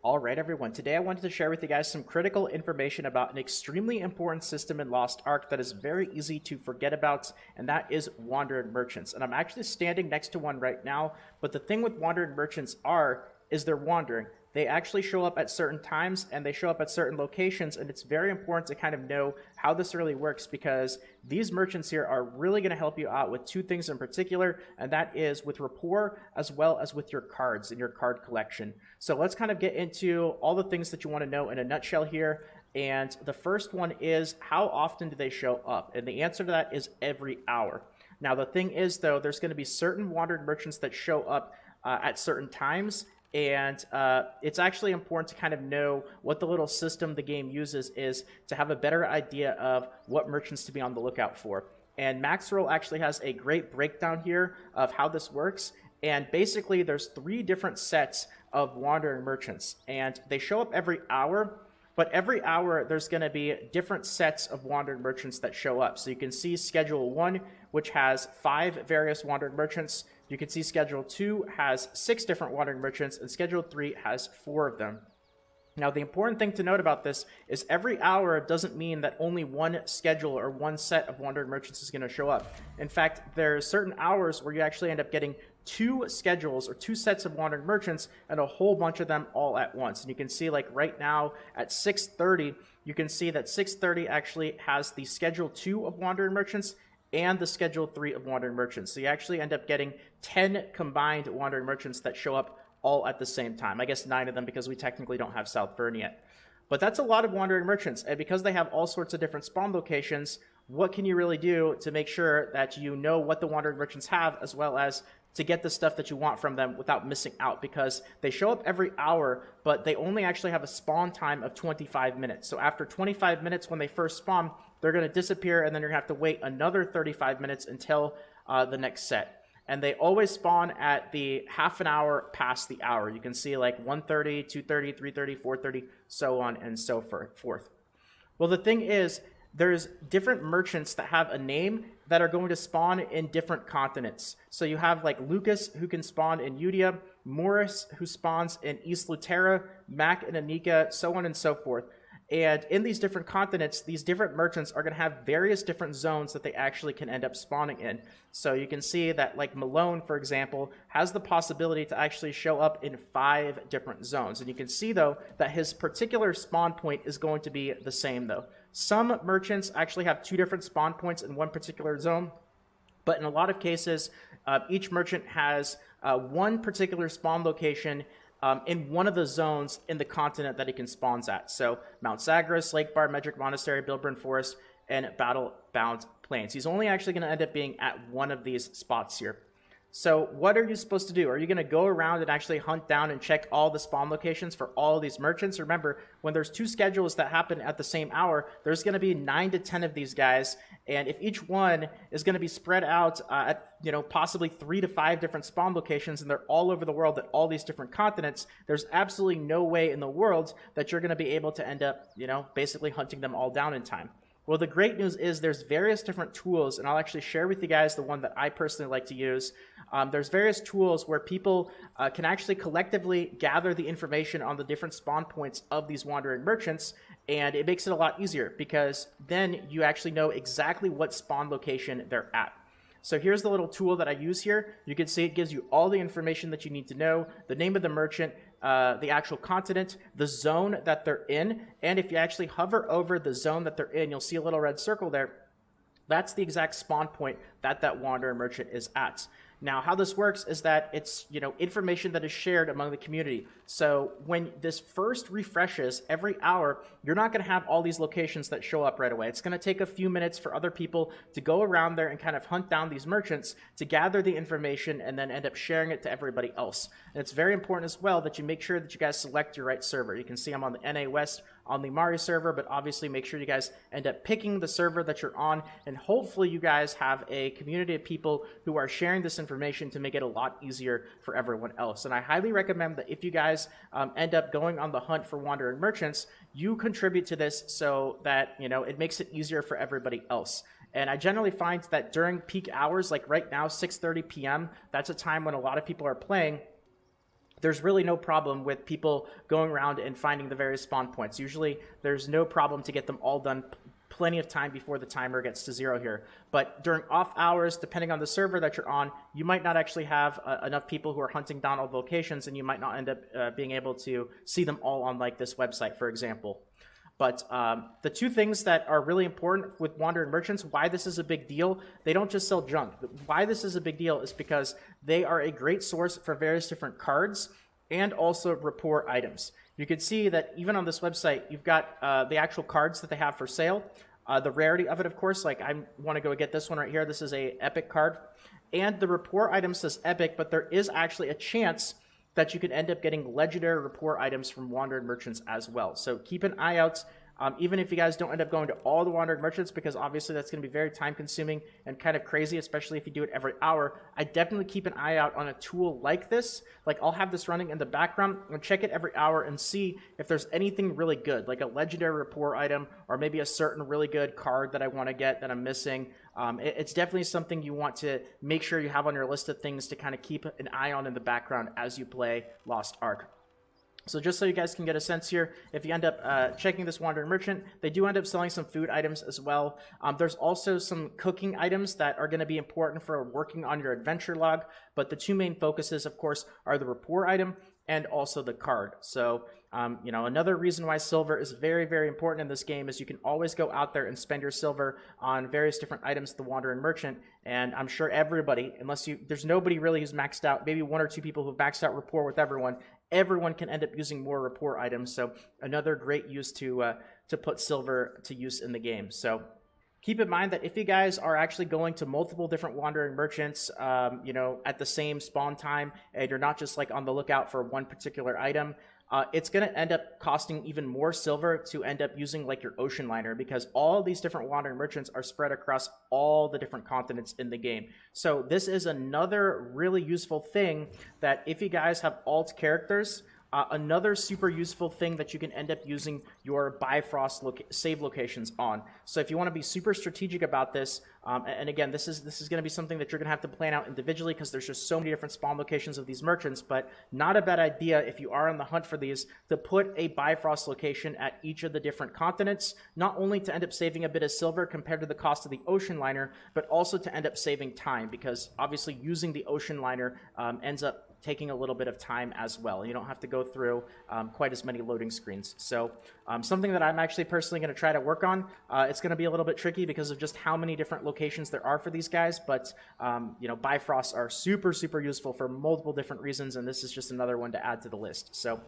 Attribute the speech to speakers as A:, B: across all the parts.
A: All right, everyone. Today I wanted to share with you guys some critical information about an extremely important system in Lost Ark that is very easy to forget about, and that is wandering merchants. And I'm actually standing next to one right now, but the thing with wandering merchants is they're wandering. They actually show up at certain times and they show up at certain locations, and it's very important to kind of know how this really works because these merchants here are really going to help you out with two things in particular, and that is with rapport as well as with your cards in your card collection. So let's kind of get into all the things that you want to know in a nutshell here. And the first one is, how often do they show up? And the answer to that is every hour. Now the thing is though, there's going to be certain wandering merchants that show up at certain times, and it's actually important to kind of know what the little system the game uses is to have a better idea of what merchants to be on the lookout for. And Maxroll actually has a great breakdown here of how this works. And basically there's three different sets of wandering merchants, and they show up every hour. But every hour, there's going to be different sets of wandering merchants that show up. So you can see Schedule 1, which has 5 various wandering merchants. You can see Schedule 2 has 6 different wandering merchants, and Schedule 3 has 4 of them. Now, the important thing to note about this is every hour doesn't mean that only one schedule or one set of wandering merchants is going to show up. In fact, there are certain hours where you actually end up getting 2 schedules or 2 sets of wandering merchants and a whole bunch of them all at once. And you can see, like right now at 6:30, you can see that 6:30 actually has the Schedule 2 of wandering merchants and the Schedule 3 of wandering merchants. So you actually end up getting 10 combined wandering merchants that show up all at the same time. I guess 9 of them because we technically don't have South Burn yet. But that's a lot of wandering merchants, and because they have all sorts of different spawn locations, what can you really do to make sure that you know what the wandering merchants have, as well as to get the stuff that you want from them without missing out? Because they show up every hour, but they only actually have a spawn time of 25 minutes. So after 25 minutes when they first spawn, they're going to disappear, and then you're going to have to wait another 35 minutes until the next set. And they always spawn at the half an hour past the hour. You can see like 1:30, 2:30, 3:30, 4:30, so on and so forth. Well, the thing is, there's different merchants that have a name that are going to spawn in different continents. So you have like Lucas, who can spawn in Udia, Morris, who spawns in East Lutera, Mac and Anika, so on and so forth. And in these different continents, these different merchants are going to have various different zones that they actually can end up spawning in. So you can see that like Malone, for example, has the possibility to actually show up in 5 different zones. And you can see, though, that his particular spawn point is going to be the same, though. Some merchants actually have 2 different spawn points in one particular zone, but in a lot of cases, each merchant has one particular spawn location in one of the zones in the continent that he can spawn at. So Mount Zagros, Lake Bar, Medric Monastery, Bilburn Forest, and Battle Bound Plains. He's only actually going to end up being at one of these spots here. So what are you supposed to do? Are you going to go around and actually hunt down and check all the spawn locations for all of these merchants? Remember, when there's 2 schedules that happen at the same hour, there's going to be 9 to 10 of these guys. And if each one is going to be spread out at, possibly 3 to 5 different spawn locations, and they're all over the world at all these different continents, there's absolutely no way in the world that you're going to be able to end up, basically hunting them all down in time. Well, the great news is there's various different tools, and I'll actually share with you guys the one that I personally like to use. There's various tools where people can actually collectively gather the information on the different spawn points of these wandering merchants, and it makes it a lot easier because then you actually know exactly what spawn location they're at. So here's the little tool that I use here. You can see it gives you all the information that you need to know, the name of the merchant, the actual continent, the zone that they're in, and if you actually hover over the zone that they're in, you'll see a little red circle there. That's the exact spawn point that wanderer merchant is at. Now, how this works is that it's, information that is shared among the community. So when this first refreshes every hour, you're not going to have all these locations that show up right away. It's going to take a few minutes for other people to go around there and kind of hunt down these merchants to gather the information and then end up sharing it to everybody else. And it's very important as well that you make sure that you guys select your right server. You can see I'm on the NA West on the Mari server, but obviously make sure you guys end up picking the server that you're on, and hopefully you guys have a community of people who are sharing this information to make it a lot easier for everyone else. And I highly recommend that if you guys end up going on the hunt for wandering merchants, you contribute to this so that it makes it easier for everybody else. And I generally find that during peak hours, like right now, 6:30 p.m., that's a time when a lot of people are playing. there's really no problem with people going around and finding the various spawn points. Usually there's no problem to get them all done plenty of time before the timer gets to 0 here. But during off hours, depending on the server that you're on, you might not actually have enough people who are hunting down all the locations, and you might not end up being able to see them all on like this website, for example. But the two things that are really important with wandering merchants, why this is a big deal, they don't just sell junk. Why this is a big deal is because they are a great source for various different cards and also rapport items. You can see that even on this website, you've got the actual cards that they have for sale. The rarity of it, of course, like I want to go get this one right here. This is a epic card. And the rapport item says epic, but there is actually a chance that you could end up getting legendary rapport items from Wandered Merchants as well. So keep an eye out, even if you guys don't end up going to all the Wandered Merchants, because obviously that's going to be very time consuming and kind of crazy, especially if you do it every hour. I definitely keep an eye out on a tool like this. Like I'll have this running in the background and check it every hour and see if there's anything really good, like a legendary rapport item or maybe a certain really good card that I want to get that I'm missing. It's definitely something you want to make sure you have on your list of things to kind of keep an eye on in the background as you play Lost Ark. So just so you guys can get a sense here, if you end up checking this Wandering Merchant, they do end up selling some food items as well. There's also some cooking items that are going to be important for working on your adventure log, but the two main focuses, of course, are the rapport item and also the card. So, you know, another reason why silver is very, very important in this game is you can always go out there and spend your silver on various different items, the Wandering Merchant, and I'm sure everybody, there's nobody really who's maxed out, maybe one or two people who've maxed out rapport with everyone can end up using more rapport items. So another great use to put silver to use in the game. So keep in mind that if you guys are actually going to multiple different Wandering Merchants, you know, at the same spawn time, and you're not just like on the lookout for one particular item, it's going to end up costing even more silver to end up using like your ocean liner, because all these different Wandering Merchants are spread across all the different continents in the game. So this is another really useful thing that if you guys have alt characters, another super useful thing that you can end up using your Bifrost save locations on. So if you want to be super strategic about this, and again, this is going to be something that you're going to have to plan out individually because there's just so many different spawn locations of these merchants, but not a bad idea if you are on the hunt for these to put a Bifrost location at each of the different continents, not only to end up saving a bit of silver compared to the cost of the ocean liner, but also to end up saving time, because obviously using the ocean liner ends up taking a little bit of time as well. You don't have to go through quite as many loading screens. So something that I'm actually personally going to try to work on. It's going to be a little bit tricky because of just how many different locations there are for these guys, but you know, Bifrosts are super, super useful for multiple different reasons, and this is just another one to add to the list. So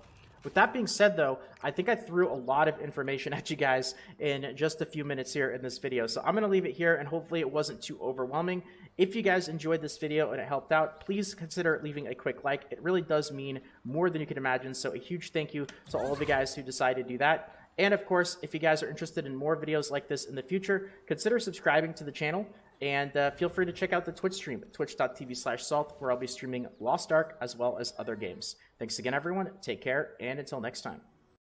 A: with that being said, though, I think I threw a lot of information at you guys in just a few minutes here in this video. So I'm going to leave it here, and hopefully it wasn't too overwhelming. If you guys enjoyed this video and it helped out, please consider leaving a quick like. It really does mean more than you can imagine. So a huge thank you to all of you guys who decided to do that. And of course, if you guys are interested in more videos like this in the future, consider subscribing to the channel. And feel free to check out the Twitch stream at twitch.tv/salt, where I'll be streaming Lost Ark as well as other games. Thanks again, everyone. Take care, and until next time.